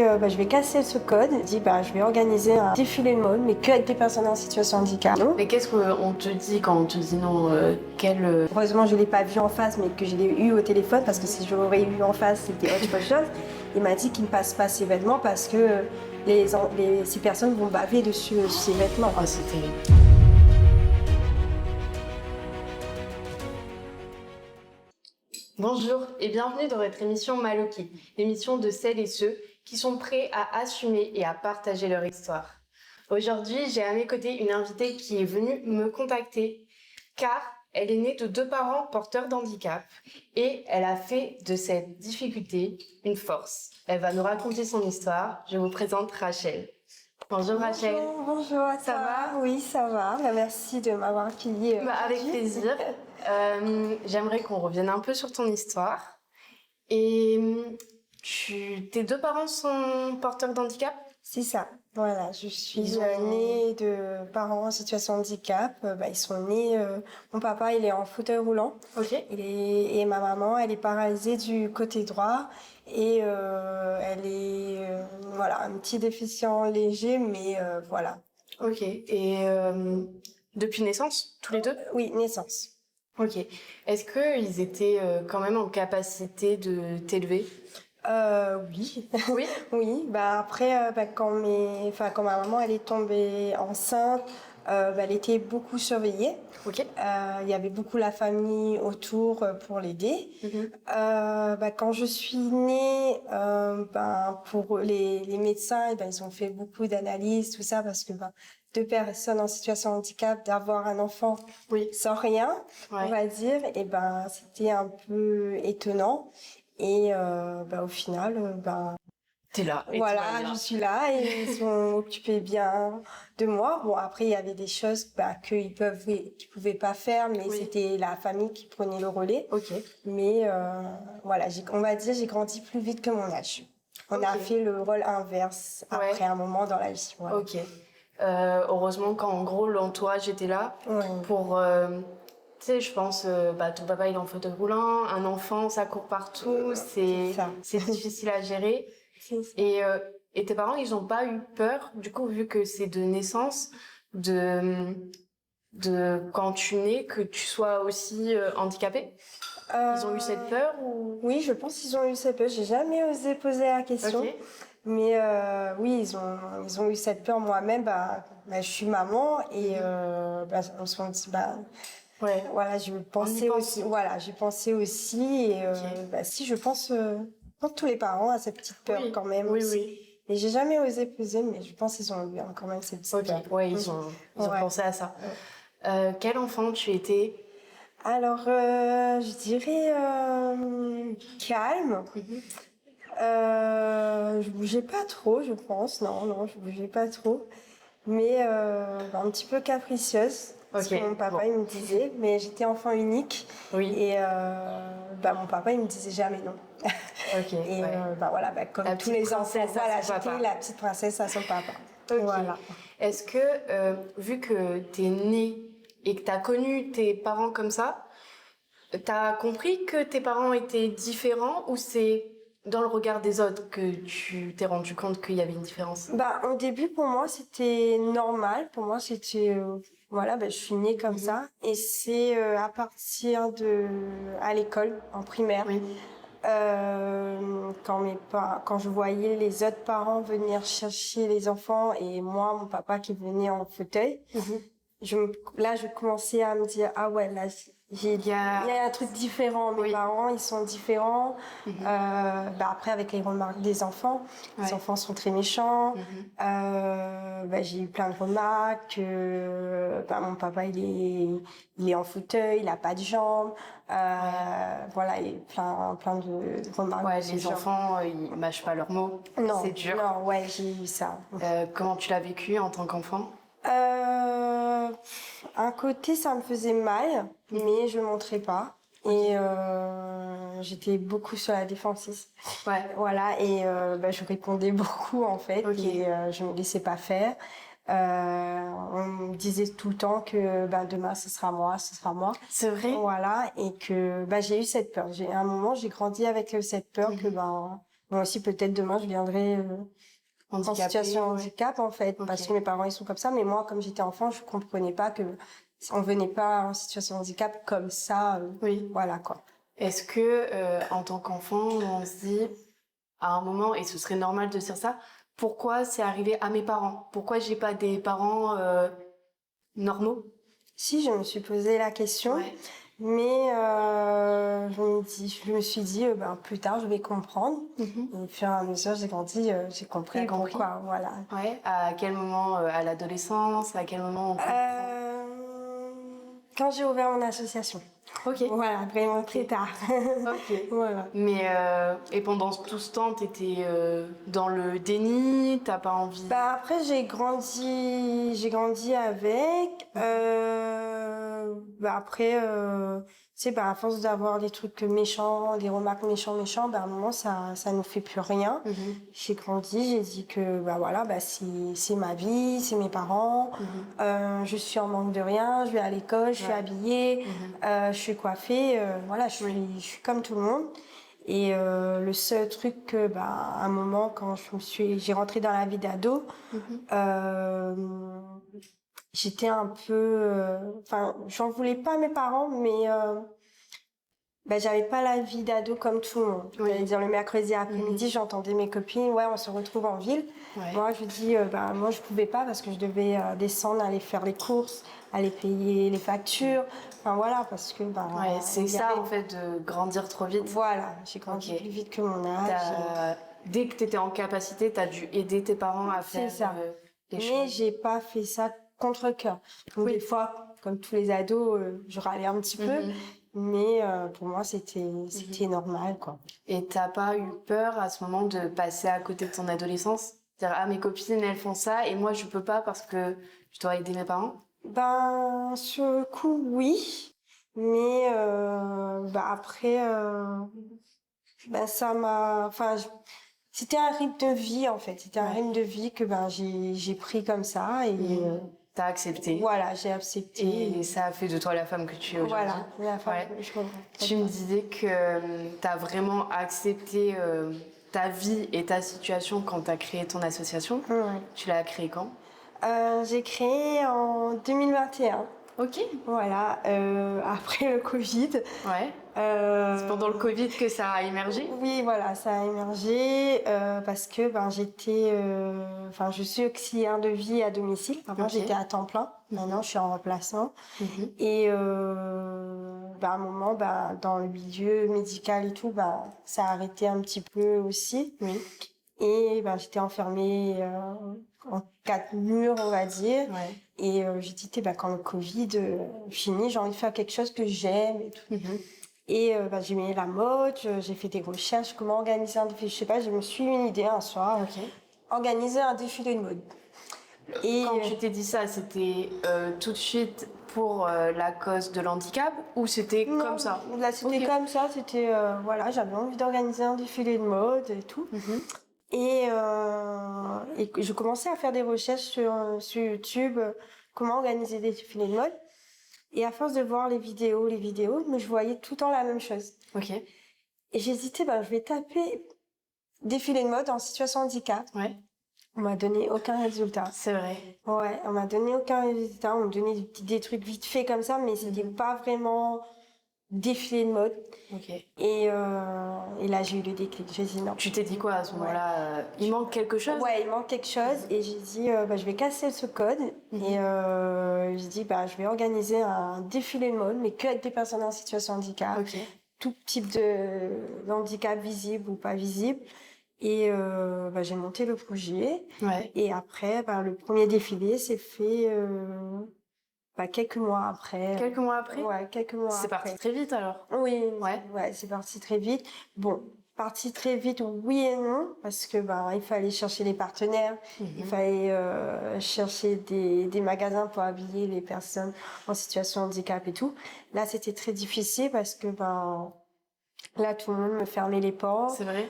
Je vais casser ce code. Je vais organiser un défilé de mode, mais que avec des personnes en situation de handicap. Mais qu'est-ce qu'on te dit quand on te dit non Heureusement, je ne l'ai pas vu en face, mais que je l'ai eu au téléphone, parce que si je l'aurais eu en face, c'était autre chose. Il m'a dit qu'il ne passe pas ses vêtements parce que ces personnes vont baver dessus ses vêtements. Oh, c'est terrible. Bonjour et bienvenue dans votre émission Maloki, l'émission de celles et ceux qui sont prêts à assumer et à partager leur histoire. Aujourd'hui, j'ai à mes côtés une invitée qui est venue me contacter car elle est née de 2 parents porteurs d'handicap et elle a fait de cette difficulté une force. Elle va nous raconter son histoire. Je vous présente Rachel. Bonjour Rachel. Bonjour, ça va? Oui, ça va. Merci de m'avoir accueillie. Avec plaisir. J'aimerais qu'on revienne un peu sur ton histoire. Et tes 2 parents sont porteurs d'handicap? C'est ça. Voilà, je suis née de parents en situation de handicap. Ils sont nés. Mon papa, il est en fauteuil roulant. Ok. Et ma maman, elle est paralysée du côté droit. Et elle est un petit déficient léger, mais voilà. Ok. Et depuis naissance, tous les 2? Oui, naissance. Ok. Est-ce qu'ils étaient quand même en capacité de t'élever? Oui. Oui. Oui. Après, quand ma maman elle est tombée enceinte, elle était beaucoup surveillée. Ok. Il y avait beaucoup la famille autour pour l'aider. Quand je suis née, pour les médecins, ils ont fait beaucoup d'analyses, tout ça, parce que 2 personnes en situation de handicap, d'avoir un enfant sans rien, on va dire, et c'était un peu étonnant. Et au final, t'es là. voilà, je suis là et ils sont occupés bien de moi. Bon, après, il y avait des choses qu'ils pouvaient pas faire, mais c'était la famille qui prenait le relais. Ok. Mais on va dire, j'ai grandi plus vite que mon âge. On a fait le rôle inverse après un moment dans la vie. Voilà. Ok. Heureusement qu'en gros, l'entourage était là pour... tu sais, je pense, ton papa il est en fauteuil roulant, un enfant ça court partout, c'est difficile à gérer. Et tes parents, ils n'ont pas eu peur, du coup, vu que c'est de naissance, de quand tu nais, que tu sois aussi handicapée? Ils ont eu cette peur ou... Oui, je pense qu'ils ont eu cette peur. J'ai jamais osé poser la question. Ok. Mais oui, ils ont eu cette peur. Moi-même, je suis maman et on se dit, voilà, je pensais aussi. Voilà, j'ai pensé aussi. Et si, je pense tous les parents à cette petite peur quand même. Oui, aussi. oui. Et j'ai jamais osé poser, mais je pense qu'ils ont eu quand même cette petite peur. Ouais, ils ont pensé à ça. Quel enfant tu étais? Alors, je dirais calme. Je bougeais pas trop, je pense. Non, je bougeais pas trop. Mais un petit peu capricieuse. Parce que mon papa, il me disait. Mais j'étais enfant unique. Oui. Et mon papa, il me disait jamais non. Ok. Et comme la tous les enfants, j'étais la petite princesse à son papa. Okay. Voilà. Est-ce que, vu que t'es née et que t'as connu tes parents comme ça, t'as compris que tes parents étaient différents ou c'est dans le regard des autres que tu t'es rendu compte qu'il y avait une différence? Au début, pour moi, c'était normal. Pour moi, c'était... je suis née comme ça. Et c'est à partir à l'école, en primaire, quand je voyais les autres parents venir chercher les enfants et moi, mon papa qui venait en fauteuil, je commençais à me dire, ah ouais, là, il y a un truc différent. Mes parents, ils sont différents. Après, avec les remarques des enfants, les enfants sont très méchants. J'ai eu plein de remarques. Mon papa, il est en fauteuil, il a pas de jambes. Voilà, il y a eu plein de remarques. Ouais, les enfants, ils mâchent pas leurs mots. Non, c'est dur. Non, ouais, j'ai eu ça. Comment tu l'as vécu en tant qu'enfant? Un côté, ça me faisait mal, mais je ne montrais pas. Et j'étais beaucoup sur la défensive. Ouais. Voilà, et je répondais beaucoup en fait, et je me laissais pas faire. On me disait tout le temps que demain ce sera moi. C'est vrai. Voilà, et que j'ai eu cette peur. À un moment, j'ai grandi avec cette peur que Moi aussi, peut-être demain, je viendrai en situation de handicap, en fait, parce que mes parents, ils sont comme ça. Mais moi, comme j'étais enfant, je comprenais pas que on venait pas en situation de handicap comme ça. Voilà, quoi. Est-ce que, en tant qu'enfant, on se dit, à un moment, et ce serait normal de dire ça, pourquoi c'est arrivé à mes parents? Pourquoi j'ai pas des parents normaux? Si, je me suis posé la question. Mais je me suis dit, plus tard, je vais comprendre. Et au fur et à mesure, j'ai grandi, j'ai compris pourquoi. Voilà. Ouais. À quel moment, à l'adolescence? À quel moment on comprend? Quand j'ai ouvert mon association. Ok. Voilà, vraiment très tard. Ok. Voilà. Mais, et pendant tout ce temps, t'étais dans le déni? T'as pas envie? Après, j'ai grandi avec. Après, tu sais, à force d'avoir des trucs méchants, des remarques méchants, à un moment, ça nous fait plus rien. J'ai grandi, j'ai dit que, voilà, c'est ma vie, c'est mes parents. Je suis en manque de rien, je vais à l'école, je suis habillée, je suis coiffée, voilà, je suis comme tout le monde. Et le seul truc que, à un moment, quand j'ai rentré dans la vie d'ado, j'étais un peu, j'en voulais pas à mes parents, mais j'avais pas la vie d'ado comme tout le monde. C'est-à-dire le mercredi après-midi, j'entendais mes copines, on se retrouve en ville. Moi, je dis, moi, je pouvais pas parce que je devais descendre, aller faire les courses, aller payer les factures. Enfin, voilà, parce que, c'est ça, en fait, de grandir trop vite. Voilà, j'ai grandi plus vite que mon âge. Dès que t'étais en capacité, t'as dû aider tes parents à faire les choses. Mais j'ai pas fait ça contre cœur. Donc, des fois, comme tous les ados, je râlais un petit peu. Mais pour moi, c'était normal, quoi. Et t'as pas eu peur à ce moment de passer à côté de ton adolescence? Dire, ah, mes copines, elles font ça, et moi, je peux pas parce que je dois aider mes parents? Sur le coup, oui. Mais après, ça m'a... c'était un rythme de vie, en fait. C'était un rythme de vie que j'ai pris comme ça. Et t'as accepté. Voilà, j'ai accepté. Et ça a fait de toi la femme que tu es aujourd'hui. Voilà, la femme que je comprends. Tu me disais que t'as vraiment accepté ta vie et ta situation quand t'as créé ton association. Tu l'as créée quand? J'ai créé en 2021. Ok. Voilà, après le Covid. C'est pendant le Covid que ça a émergé? Oui, voilà, ça a émergé parce que je suis auxiliaire de vie à domicile. Avant, j'étais à temps plein. Maintenant, je suis en remplaçant. Et à un moment, dans le milieu médical et tout, ça a arrêté un petit peu aussi. Et j'étais enfermée en 4 murs, on va dire. Et j'ai dit, quand le Covid finit, j'ai envie de faire quelque chose que j'aime et tout. Et j'ai mis la mode, j'ai fait des recherches, comment organiser un défilé. Je sais pas, je me suis eu une idée un soir. Organiser un défilé de mode. Et quand tu t'es dit ça, c'était tout de suite pour la cause de l'handicap ou c'était comme ça? Là, c'était comme ça, c'était, voilà, j'avais envie d'organiser un défilé de mode et tout. Et je commençais à faire des recherches sur YouTube, comment organiser des défilés de mode. Et à force de voir les vidéos, mais je voyais tout le temps la même chose. Et j'ai hésité, je vais taper défilé de mode en situation de handicap. On m'a donné aucun résultat. C'est vrai. Ouais, on m'a donné aucun résultat. On m'a donné des trucs vite faits comme ça, mais c'était pas vraiment défilé de mode. Et là, j'ai eu le déclic. J'ai dit non. Tu t'es dit quoi à ce moment-là? Il manque quelque chose? Ouais, il manque quelque chose. Et j'ai dit, je vais casser ce code. Et j'ai dit, je vais organiser un défilé de mode, mais que avec des personnes en situation de handicap. Tout type de handicap visible ou pas visible. Et j'ai monté le projet. Et après, le premier défilé s'est fait quelques mois après. Quelques mois après? Ouais, quelques mois après. C'est parti très vite alors? Oui, c'est parti très vite. Bon, parti très vite, oui et non, parce que il fallait chercher les partenaires, il fallait chercher des magasins pour habiller les personnes en situation de handicap et tout. Là, c'était très difficile parce que là, tout le monde me fermait les portes. C'est vrai?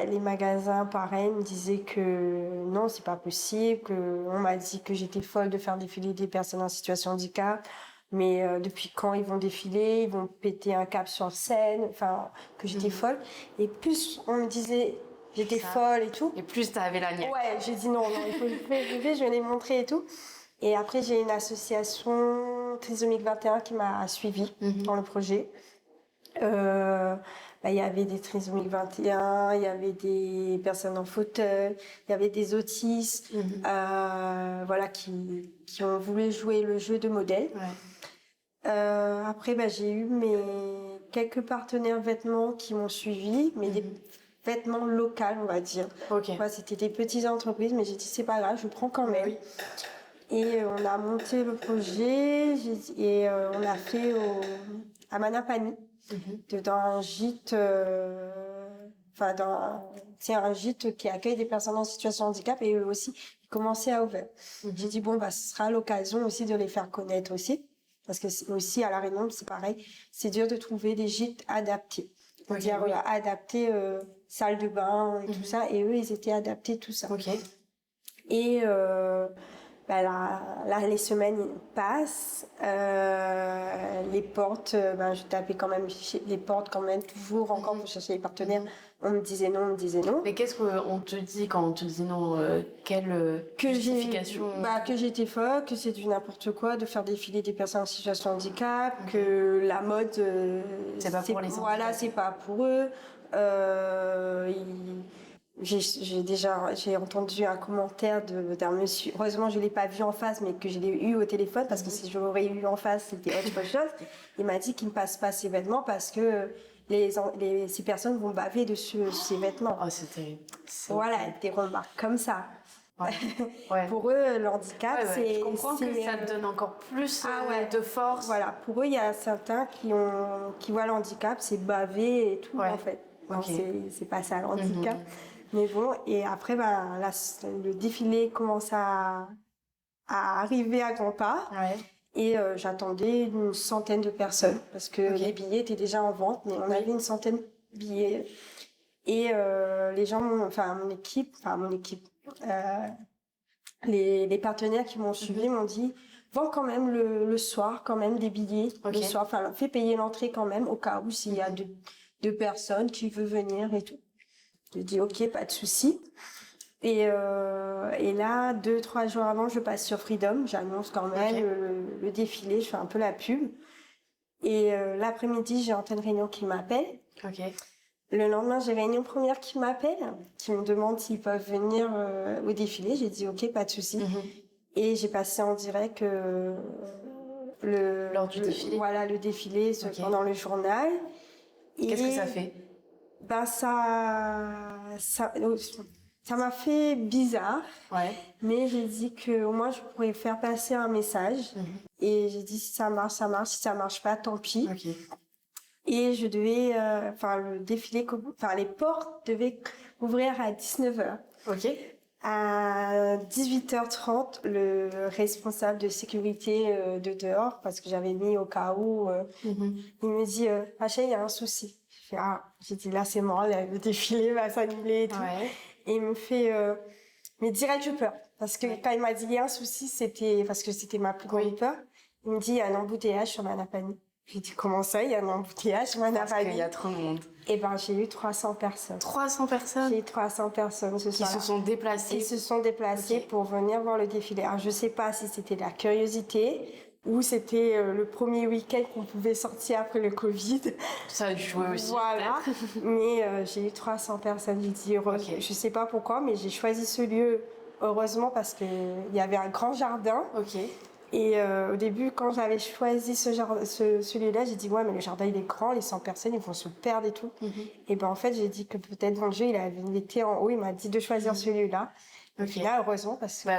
Les magasins, pareil, me disaient que non, c'est pas possible, on m'a dit que j'étais folle de faire défiler des personnes en situation de handicap. Mais depuis quand ils vont défiler, ils vont péter un câble sur scène, que j'étais folle. Et plus on me disait j'étais folle et tout. Et plus t'avais la niaque. Ouais, j'ai dit non, il faut je vais les montrer et tout. Et après, j'ai une association Trisomique 21 qui m'a suivie dans le projet. Il y avait des trisomiques 21, il y avait des personnes en fauteuil, il y avait des autistes, voilà, qui ont voulu jouer le jeu de modèle. Ouais. Après, j'ai eu quelques partenaires vêtements qui m'ont suivi, mais des vêtements locaux, on va dire. Okay. Ouais, c'était des petites entreprises, mais j'ai dit c'est pas grave, je prends quand même. Oui. Et on a monté le projet et on a fait à Manapani. Dans un gîte, c'est un gîte qui accueille des personnes en situation de handicap et eux aussi, ils commençaient à ouvrir. J'ai dit, ce sera l'occasion aussi de les faire connaître aussi, parce que aussi à La Réunion, c'est pareil, c'est dur de trouver des gîtes adaptés. C'est-à-dire adaptés, salle de bain et tout ça, et eux, ils étaient adaptés, tout ça. Okay. Et les semaines passent, les portes, je tapais quand même les portes quand même toujours encore pour chercher les partenaires. On me disait non. Mais qu'est-ce qu'on te dit quand on te dit non? Quelle justification? Que j'étais folle, que c'est du n'importe quoi de faire défiler des personnes en situation de handicap, que la mode, c'est pas pour les enfants. Voilà, c'est pas pour eux. J'ai entendu un commentaire d'un monsieur, heureusement je l'ai pas vu en face mais que je l'ai eu au téléphone parce que si je l'aurais eu en face c'était autre chose. Il m'a dit qu'il ne passe pas ses vêtements parce que ces personnes vont baver dessus ces vêtements. Oh, c'est terrible. Voilà, des remarques comme ça. Ouais. Pour eux, le handicap, c'est... Je comprends que ça te donne encore plus de force. Voilà, pour eux, il y a certains qui voient le handicap, c'est baver et tout en fait. C'est pas ça le handicap. Mais bon, et après, le défilé commence à arriver à grands pas. Ouais. Et j'attendais une centaine de personnes parce que les billets étaient déjà en vente, mais on avait une centaine de billets. Et les gens, mon équipe, les partenaires qui m'ont suivi m'ont dit vends quand même le soir, quand même des billets le soir. Fais payer l'entrée quand même au cas où s'il y a deux personnes qui veulent venir et tout. J'ai dit ok, pas de souci. Et là, 2-3 jours avant, je passe sur Freedom. J'annonce quand même le défilé, je fais un peu la pub. Et l'après-midi, j'ai Antenne Réunion qui m'appelle. Le lendemain, j'ai Réunion Première qui m'appelle, qui me demande s'ils peuvent venir au défilé. J'ai dit ok, pas de souci. Et j'ai passé en direct lors du défilé. Voilà, le défilé pendant le journal. Qu'est-ce que ça fait? Ça m'a fait bizarre, mais j'ai dit qu'au moins je pourrais faire passer un message. Et j'ai dit si ça marche, ça marche, si ça marche pas, tant pis. Et je devais, le défilé, les portes devaient ouvrir à 19h. À 18h30, le responsable de sécurité de dehors, parce que j'avais mis au cas où, il me dit Rachel, il y a un souci. J'ai dit là c'est mort, le défilé va s'annuler et tout. Et il me fait mais direct je peur parce que quand il m'a dit il y a un souci, c'était parce que c'était ma plus grande peur. Il me dit il y a un embouteillage sur Manapani. J'ai dit comment ça il y a un embouteillage sur Manapani? Parce qu'il y a trop de monde. Et j'ai eu 300 personnes. 300 personnes? J'ai eu 300 personnes ce soir. Ils se sont déplacés? Ils se sont déplacés pour venir voir le défilé. Alors je sais pas si c'était de la curiosité ou c'était le premier week-end qu'on pouvait sortir après le Covid. Ça a dû jouer aussi. Voilà. Mais j'ai eu 300 personnes. J'ai dit heureusement. Je sais pas pourquoi, mais j'ai choisi ce lieu heureusement parce qu'il y avait un grand jardin. Et au début, quand j'avais choisi celui-là, j'ai dit ouais, mais le jardin il est grand, les 100 personnes ils vont se perdre et tout. Et en fait, j'ai dit que peut-être dans le jeu, il était en haut, il m'a dit de choisir celui-là. Et là, heureusement, parce que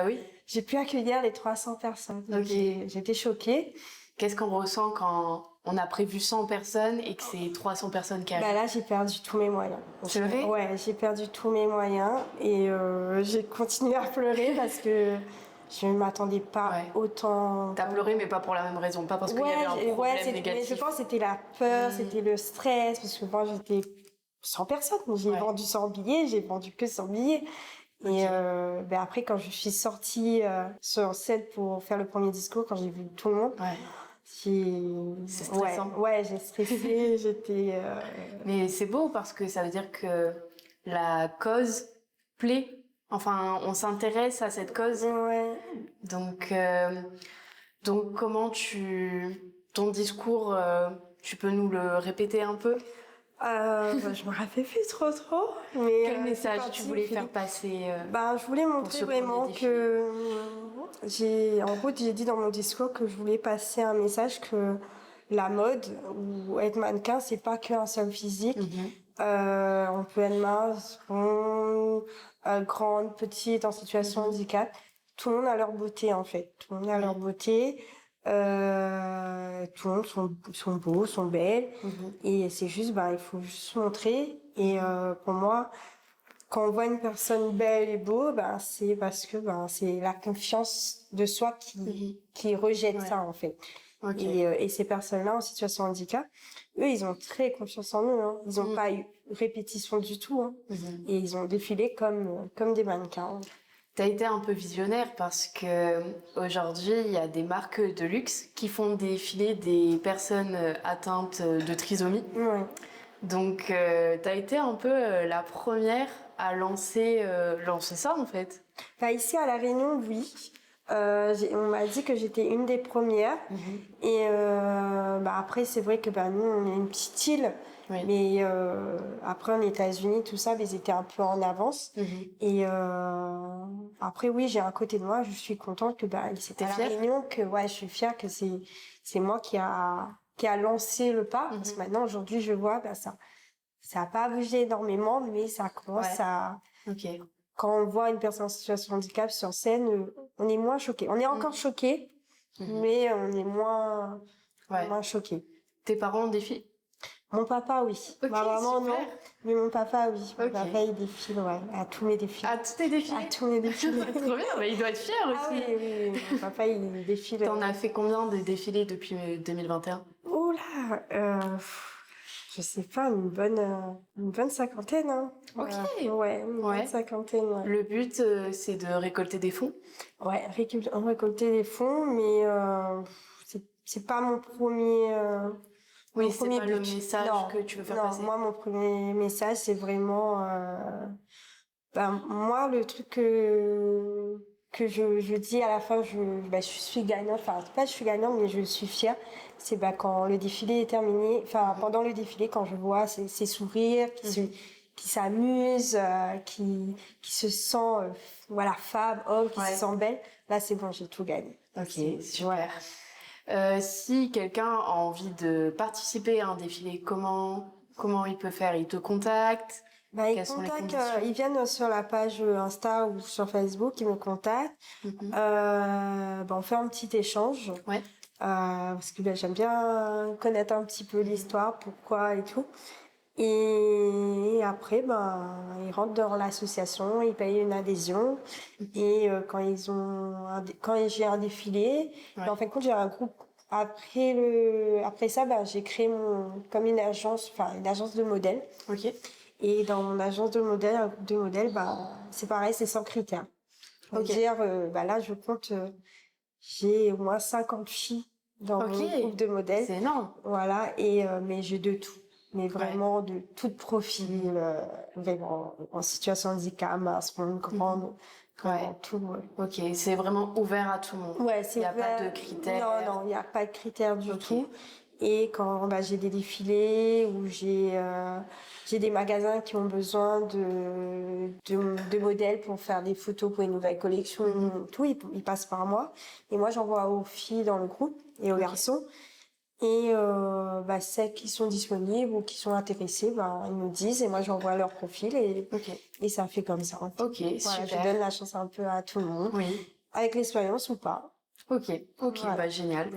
j'ai pu accueillir les 300 personnes. J'étais choquée. Qu'est-ce qu'on ressent quand on a prévu 100 personnes et que c'est 300 personnes qui arrivent? Là, j'ai perdu tous mes moyens. C'est vrai? Ouais, j'ai perdu tous mes moyens et j'ai continué à pleurer parce que je ne m'attendais pas autant. T'as pleuré, mais pas pour la même raison, pas parce qu'il y avait un problème négatif. Mais je pense que c'était la peur, c'était le stress, parce que moi, j'étais 100 personnes. J'ai vendu 100 billets, j'ai vendu que 100 billets. Et après, quand je suis sortie sur scène pour faire le premier discours, quand j'ai vu tout le monde, c'est stressant. Ouais, j'ai stressé, j'étais... Mais c'est beau parce que ça veut dire que la cause plaît. Enfin, on s'intéresse à cette cause. Ouais. Donc comment ton discours, tu peux nous le répéter un peu? Je me rappelle plus trop, mais quel message tu voulais faire passer je voulais montrer vraiment que j'ai dit dans mon discours que je voulais passer un message que la mode ou être mannequin, c'est pas qu'un seul physique. On peut être mince, rond, grande, petite, en situation de handicap. Tout le monde a leur beauté, en fait. Tout le monde a leur beauté. Tout le monde sont beaux, sont belles. Et c'est juste, il faut juste montrer. Et pour moi, quand on voit une personne belle et beau, c'est parce que c'est la confiance de soi qui rejette ça, en fait. Et ces personnes-là en situation de handicap, eux, ils ont très confiance en eux. Hein. Ils n'ont pas eu répétition du tout. Hein. Et ils ont défilé comme des mannequins. T'as été un peu visionnaire parce que aujourd'hui, il y a des marques de luxe qui font défiler des personnes atteintes de trisomie. Donc, t'as été un peu la première à lancer ça, en fait. Ici, à La Réunion, oui. On m'a dit que j'étais une des premières. Et après, c'est vrai que nous, on est une petite île. Mais après, en États-Unis, tout ça, ils étaient un peu en avance. Et après, oui, j'ai un côté de moi, je suis contente que c'était à La Réunion, que je suis fière que c'est moi qui a lancé le pas. Parce que maintenant, aujourd'hui, je vois, ça n'a pas bougé énormément, mais ça commence à... Quand on voit une personne en situation de handicap sur scène, on est moins choqués. On est encore choqués, mais on est moins choqués. Tes parents défilent? Mon papa, oui. Ma maman, non. Mais mon papa, oui. Mon papa, il défile, à tous mes défilés. À tous tes défilés? À tous mes défilés. Trop bien, mais il doit être fier aussi. Oui. Mon papa, il défile. T'en as fait combien de défilés depuis 2021? Oh là, je sais pas, une bonne cinquantaine. Hein. Ok. Une bonne cinquantaine. Ouais. Le but, c'est de récolter des fonds? Ouais, récolter des fonds, mais c'est pas mon premier. Oui, c'est pas le message que tu veux faire passer. Moi, mon premier message, c'est vraiment... moi, le truc que je dis à la fin, je suis gagnante. Enfin, pas je suis gagnante, mais je suis fière. C'est quand le défilé est terminé, pendant le défilé, quand je vois ces sourires, qui s'amusent, qui se sent, femme, homme, qui se sent belle, là, c'est bon, j'ai tout gagné. Ok, super. Si quelqu'un a envie de participer à un défilé, comment il peut faire? Il te contacte? Ils viennent sur la page Insta ou sur Facebook, ils me contactent. On fait un petit échange. Parce que j'aime bien connaître un petit peu l'histoire, pourquoi et tout. Et après, ils rentrent dans l'association, ils payent une adhésion. Et quand j'ai un défilé, en fin de compte, j'ai un groupe. Après ça, j'ai créé comme une agence de modèles. Et dans mon agence de modèles, c'est pareil, c'est sans critères. Là, je compte, j'ai au moins 50 filles dans mon groupe de modèles. C'est énorme. Voilà, mais j'ai de tout. Mais vraiment de tout profil, vraiment en situation de handicap, mince, grande, tout. Ok, c'est vraiment ouvert à tout le monde. Il n'y a pas de critères. Non, il n'y a pas de critères du tout. Et quand j'ai des défilés ou j'ai des magasins qui ont besoin de modèles pour faire des photos pour une nouvelle collection, tout, ils passent par moi. Et moi, j'envoie aux filles dans le groupe et aux garçons. Et celles qui sont disponibles ou qui sont intéressées, ils me disent et moi j'envoie leur profil et ça fait comme ça. Ok, super. Je donne la chance un peu à tout le monde, avec l'expérience ou pas. Ok, génial.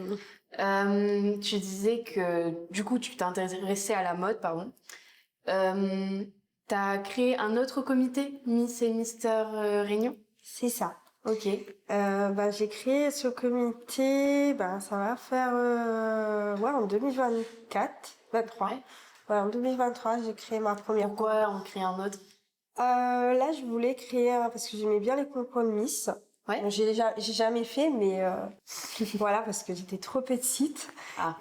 Tu disais que du coup tu t'es intéressée à la mode, pardon. T'as créé un autre comité, Miss et Mister Réunion? C'est ça. Ok. J'ai créé ce comité, ça va faire en 2024, 23. En 2023, j'ai créé ma première. Pourquoi on crée un autre? Là, je voulais créer parce que j'aimais bien les concours de Miss. Bon, j'ai jamais fait, mais voilà, parce que j'étais trop petite.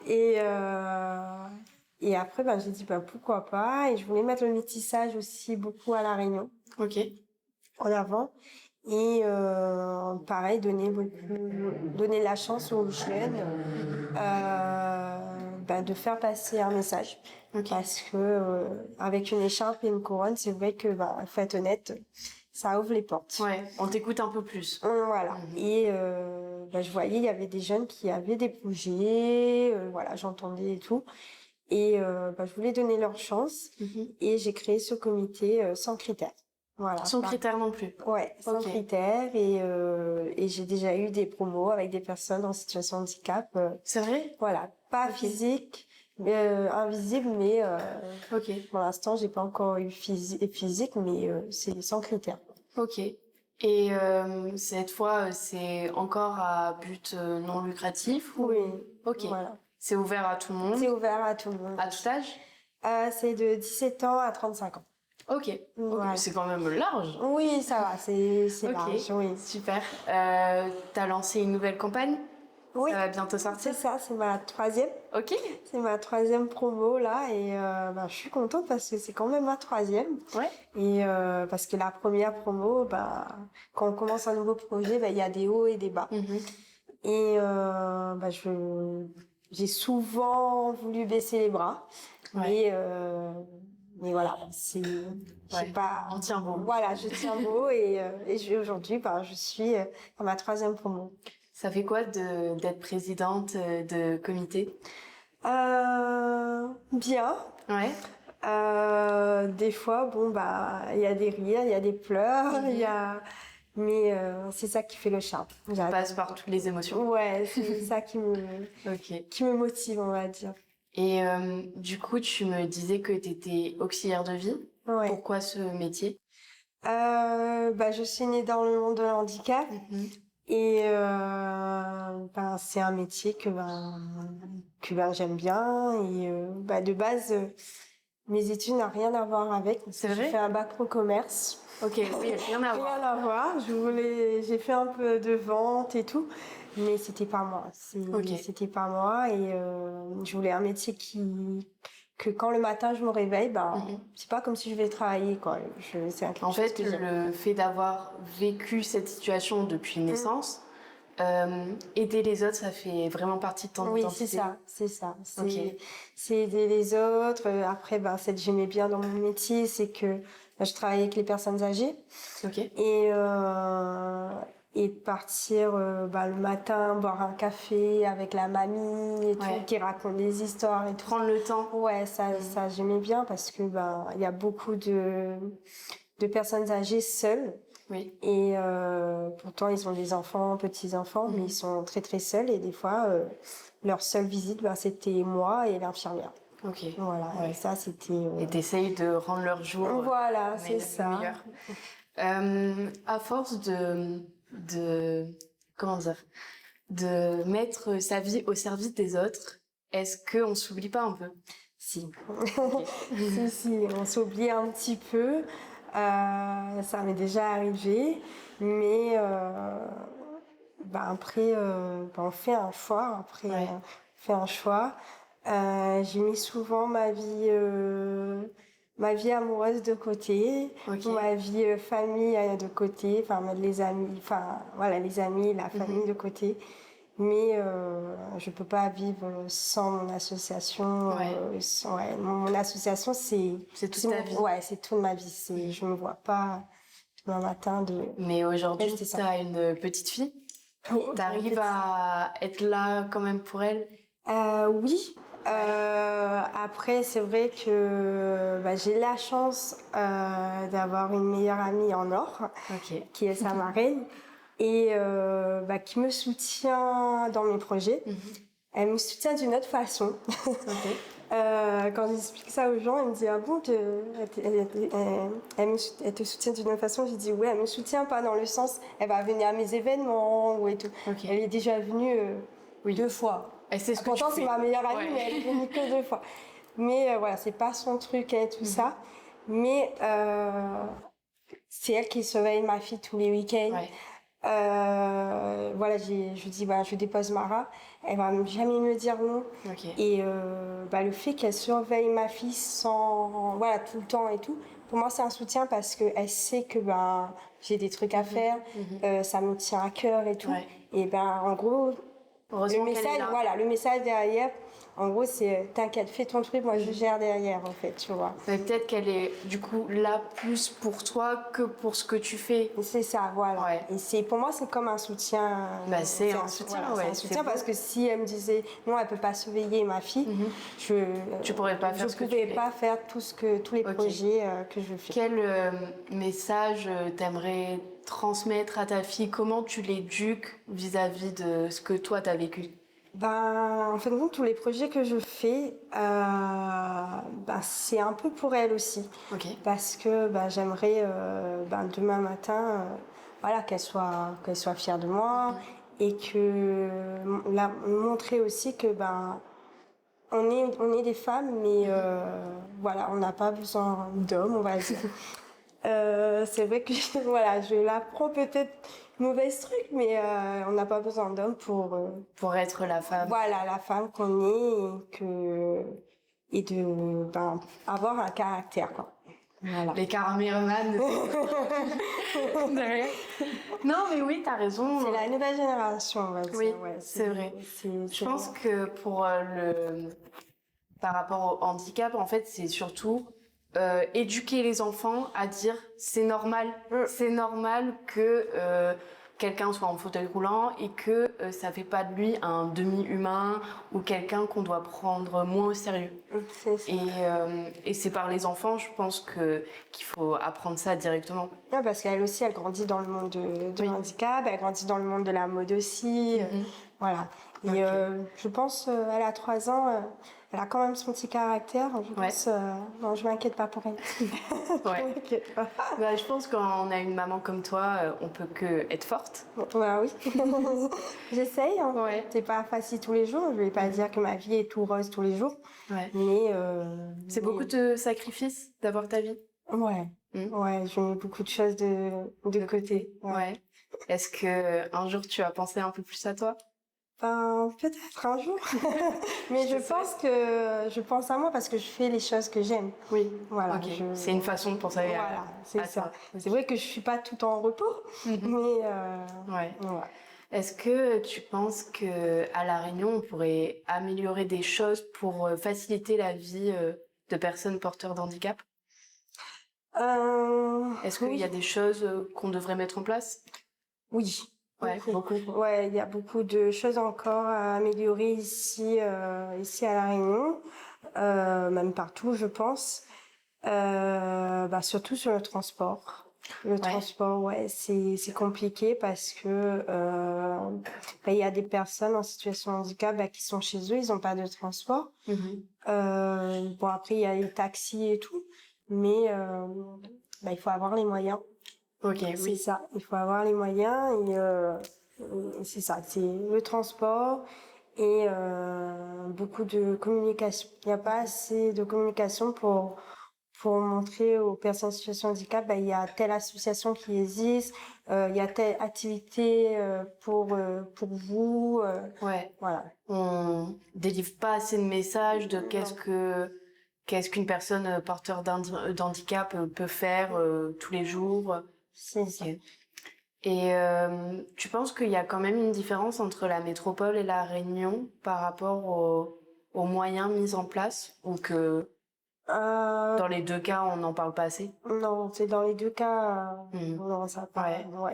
Et Et après, ben, j'ai dit, ben, pourquoi pas. Et je voulais mettre le métissage aussi beaucoup à La Réunion. Ok. En avant. Et pareil, donner la chance aux jeunes ben, de faire passer un message. Okay. Parce que avec une écharpe et une couronne, c'est vrai que, ben, faut être honnête, ça ouvre les portes. Ouais, on t'écoute un peu plus. Voilà. Et ben, je voyais, il y avait des jeunes qui avaient des projets, voilà, j'entendais et tout. Et ben, je voulais donner leur chance. Et j'ai créé ce comité sans critères. Voilà. Sans critères non plus. Ouais, sans critères. Et j'ai déjà eu des promos avec des personnes en situation de handicap. C'est vrai? Voilà, pas physique, invisible, mais pour l'instant, j'ai pas encore eu physique, mais c'est sans critères. Ok. Et cette fois, c'est encore à but non lucratif ou... Oui. Ok. Voilà. C'est ouvert à tout le monde? C'est ouvert à tout le monde. À tout âge? C'est de 17 ans à 35 ans. Ok. Voilà. C'est quand même large. Oui, ça va, c'est large, oui. Super. T'as lancé une nouvelle campagne? Oui. Ça va bientôt sortir? C'est ça, c'est ma 3e. Ok. C'est ma 3e promo là et ben, je suis contente parce que c'est quand même ma 3e. Ouais. Et parce que la première promo, ben, quand on commence un nouveau projet, ben, il y a des hauts et des bas. Et ben, j'ai souvent voulu baisser les bras, mais voilà, c'est, je sais pas. On tient beau. Voilà, je tiens beau et aujourd'hui, ben, je suis dans ma 3e promo. Ça fait quoi d'être présidente de comité? Bien. Ouais. Des fois, bon, bah, il y a des rires, il y a des pleurs, mais c'est ça qui fait le charme. On passe par toutes les émotions. Ouais, c'est ça qui me motive, on va dire. Et du coup, tu me disais que tu étais auxiliaire de vie. Ouais. Pourquoi ce métier? Bah, je suis née dans le monde de handicap. Et ben, c'est un métier que j'aime bien. Et bah, de base, mes études n'ont rien à voir avec. C'est vrai? J'ai fait un bac pro commerce. Ok, oui, rien à voir. Rien à voir. J'ai fait un peu de vente et tout, mais c'était pas moi. C'était pas moi et je voulais un métier que quand le matin je me réveille, c'est pas comme si je vais travailler, quoi. En fait, le fait d'avoir vécu cette situation depuis naissance, aider les autres, ça fait vraiment partie de ton identité. Oui, c'est ça. C'est aider les autres. Après, j'aimais bien dans mon métier, c'est que je travaillais avec les personnes âgées. Ok. Et de partir le matin, boire un café avec la mamie et tout, qui raconte des histoires et tout. Prendre le temps. Ouais, ça j'aimais bien parce que il y a beaucoup de personnes âgées seules. Oui. Et pourtant, ils ont des enfants, petits-enfants, mais ils sont très très seuls. Et des fois, leur seule visite, c'était moi et l'infirmière. Ok. Voilà, et ça c'était... Et t'essayes de rendre leur jour voilà, c'est ça. meilleur. À force comment dire, de mettre sa vie au service des autres, est-ce qu'on s'oublie pas un peu? Si. si, on s'oublie un petit peu. Ça m'est déjà arrivé, mais après, on fait un choix. Après, on fait un choix. J'ai mis souvent ma vie amoureuse de côté, ma vie famille de côté, les amis, les amis, la famille de côté. Mais je peux pas vivre sans mon association. Mon association, c'est toute ta vie. Ouais, c'est toute ma vie. Je me vois pas demain matin de... Mais aujourd'hui, tu as une petite fille. Oui, t'arrives à être là quand même pour elle? Oui. Après, c'est vrai que j'ai la chance d'avoir une meilleure amie en or, qui est sa marraine, et qui me soutient dans mes projets. Elle me soutient d'une autre façon. Quand j'explique ça aux gens, elle me dit « Ah bon, elle te soutient d'une autre façon ?» J'ai dit « Ouais, elle me soutient pas dans le sens, elle va venir à mes événements ou et tout. Elle est déjà venue 2 fois. Pourtant, c'est ma meilleure amie, mais elle est venue que 2 fois. Mais voilà, c'est pas son truc et tout ça. Mais c'est elle qui surveille ma fille tous les week-ends. Voilà, je dis, bah, je dépose Mara. Elle va jamais me dire non. Et bah, le fait qu'elle surveille ma fille voilà, tout le temps et tout, pour moi, c'est un soutien parce qu'elle sait que bah, j'ai des trucs à faire, ça me tient à cœur et tout. Et ben, en gros, le message, voilà, le message derrière, en gros, c'est t'inquiète, fais ton truc, moi je gère derrière, en fait, tu vois. Mais peut-être qu'elle est du coup là plus pour toi que pour ce que tu fais. C'est ça, voilà. Et pour moi, c'est comme un soutien. Bah, c'est un soutien, voilà, c'est un soutien parce que si elle me disait non, elle peut pas surveiller ma fille, tu pourrais pas faire faire tous les projets que je fais. Quel message t'aimerais transmettre à ta fille? Comment tu l'éduques vis-à-vis de ce que toi t'as vécu? Ben, en fin de compte, tous les projets que je fais, ben, c'est un peu pour elle aussi. Parce que ben, j'aimerais ben, demain matin voilà, qu'elle soit fière de moi et que montrer aussi que ben, on est des femmes, mais voilà, on n'a pas besoin d'hommes, on va dire. C'est vrai que voilà, je l'apprends peut-être mauvais truc, mais on n'a pas besoin d'hommes pour être la femme. Voilà, la femme qu'on est et de ben, avoir un caractère, quoi. Voilà. Les caméramans. Non, mais oui, t'as raison. C'est la nouvelle génération, on va dire. Oui, c'est vrai. Je pense que par rapport au handicap, en fait, c'est surtout éduquer les enfants à dire c'est normal que quelqu'un soit en fauteuil roulant et que ça fait pas de lui un demi-humain ou quelqu'un qu'on doit prendre moins au sérieux. Et c'est par les enfants, je pense qu'il faut apprendre ça directement. Ouais, parce qu'elle aussi, elle grandit dans le monde de handicap, elle grandit dans le monde de la mode aussi. Voilà. Et je pense, elle a 3 ans, elle a quand même son petit caractère. Je pense, non, je m'inquiète pas pour elle. Bah, je pense quand on a une maman comme toi, on peut que être forte. Bah oui. J'essaye. Hein. C'est pas facile tous les jours. Je vais pas dire que ma vie est tout rose tous les jours. Mais c'est beaucoup de sacrifices d'avoir ta vie. Ouais, je mets beaucoup de choses de côté. Est-ce que un jour tu as pensé un peu plus à toi? Ben, peut-être un jour. Mais je pense à moi parce que je fais les choses que j'aime. Oui. Voilà. C'est une façon de penser à c'est ça. C'est vrai que je suis pas tout en repos, mais Est-ce que tu penses que à La Réunion on pourrait améliorer des choses pour faciliter la vie de personnes porteurs d'handicap? Est-ce qu'il y a des choses qu'on devrait mettre en place? Oui. Beaucoup. Ouais, il y a beaucoup de choses encore à améliorer ici à La Réunion, même partout, je pense. Bah, surtout sur le transport. Le transport, c'est compliqué parce que bah, y a des personnes en situation de handicap qui sont chez eux, ils n'ont pas de transport. Bon, après, il y a les taxis et tout, mais bah, il faut avoir les moyens. C'est ça, il faut avoir les moyens et c'est ça, c'est le transport et beaucoup de communication. Il n'y a pas assez de communication pour montrer aux personnes en situation de handicap, il y a telle association qui existe, il y a telle activité pour vous. Voilà. On délivre pas assez de messages de qu'est-ce qu'une personne porteur d'handicap peut faire tous les jours. C'est ça. Et tu penses qu'il y a quand même une différence entre la métropole et la Réunion par rapport aux moyens mis en place ou que dans les deux cas on n'en parle pas assez? Non, c'est dans les deux cas, non, ça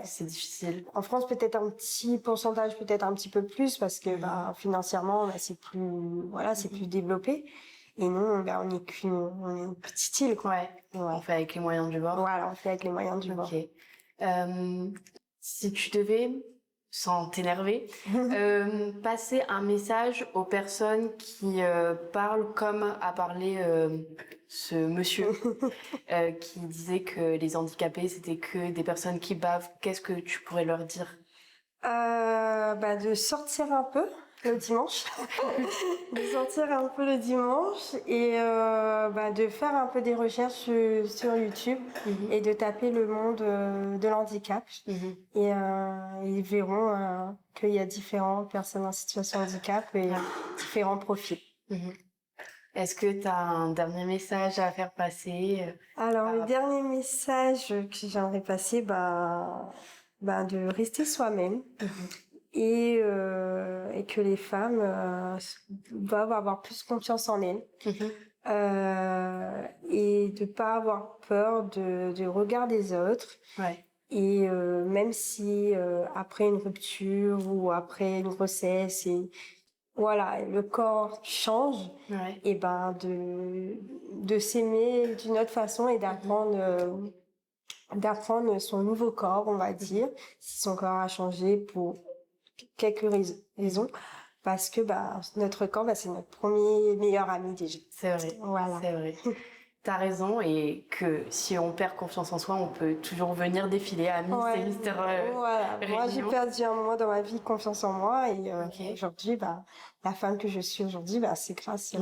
c'est difficile. En France, peut-être un petit pourcentage, peut-être un petit peu plus parce que financièrement, c'est plus développé. Et nous, on est une petite île, quoi. On fait avec les moyens du bord. Voilà, on fait avec les moyens du bord. Si tu devais, sans t'énerver, passer un message aux personnes qui parlent comme a parlé ce monsieur qui disait que les handicapés c'était que des personnes qui bavent, qu'est-ce que tu pourrais leur dire? De sortir un peu, le dimanche, de sortir un peu le dimanche et de faire un peu des recherches sur YouTube et de taper le monde de l'handicap. Et ils verront qu'il y a différentes personnes en situation de handicap et différents profils. Est-ce que tu as un dernier message à faire passer? Alors, le dernier message que j'aimerais passer, de rester soi-même. Et que les femmes doivent avoir plus confiance en elles et de pas avoir peur du regard des autres. Et même si après une rupture ou après une grossesse le corps change, et de s'aimer d'une autre façon et d'apprendre son nouveau corps, on va dire, si son corps a changé pour quelques raisons, parce que notre corps, c'est notre premier meilleur ami déjà. C'est vrai, c'est vrai. T'as raison, et que si on perd confiance en soi, on peut toujours venir défiler à Miss et Mister Moi, j'ai perdu un moment dans ma vie confiance en moi, et aujourd'hui, la femme que je suis aujourd'hui, c'est grâce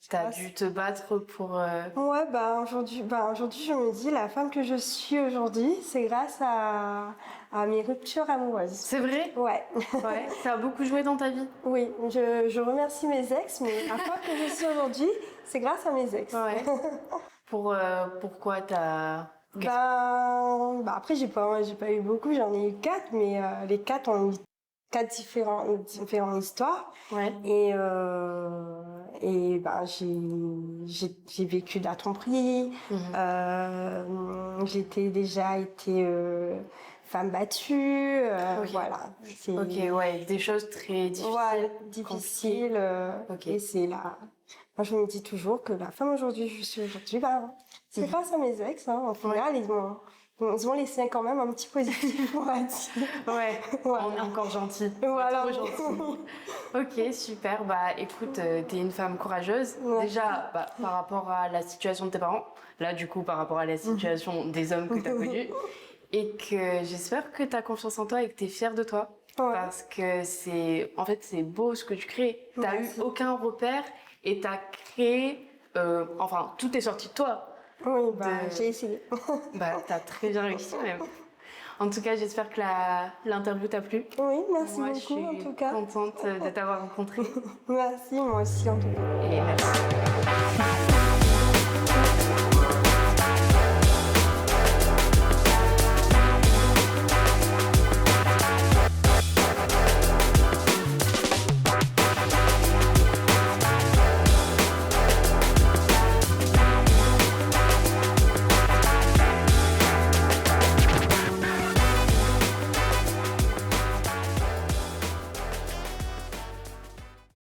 T'as dû te battre pour... Aujourd'hui, je me dis, la femme que je suis aujourd'hui, c'est grâce à mes ruptures amoureuses. C'est vrai? Ouais. Ça a beaucoup joué dans ta vie? Oui, je remercie mes ex, mais la femme que je suis aujourd'hui, c'est grâce à mes ex. Pourquoi t'as... Après, j'ai pas eu beaucoup, j'en ai eu 4, mais les 4 ont eu 4 différentes histoires. J'ai vécu de la tromperie, j'ai déjà été femme battue, des choses très difficiles. Difficiles. Et c'est là. Moi, je me dis toujours que la femme aujourd'hui, je suis aujourd'hui, c'est grâce à mes ex. Au final, ils ont laissé quand même un petit positif, on va dire. On est encore gentil. Trop gentil. Ok, super. Écoute, t'es une femme courageuse. Déjà, par rapport à la situation de tes parents. Là, du coup, par rapport à la situation des hommes que t'as connus. Et que j'espère que t'as confiance en toi et que t'es fière de toi. Parce que c'est beau ce que tu crées. T'as eu aucun repère et t'as créé... tout est sorti de toi. Oui, j'ai essayé. T'as très bien réussi même. En tout cas, j'espère que l'interview t'a plu. Oui, merci beaucoup en tout cas. Je suis contente de t'avoir rencontré. Merci, moi aussi en tout cas. Et merci.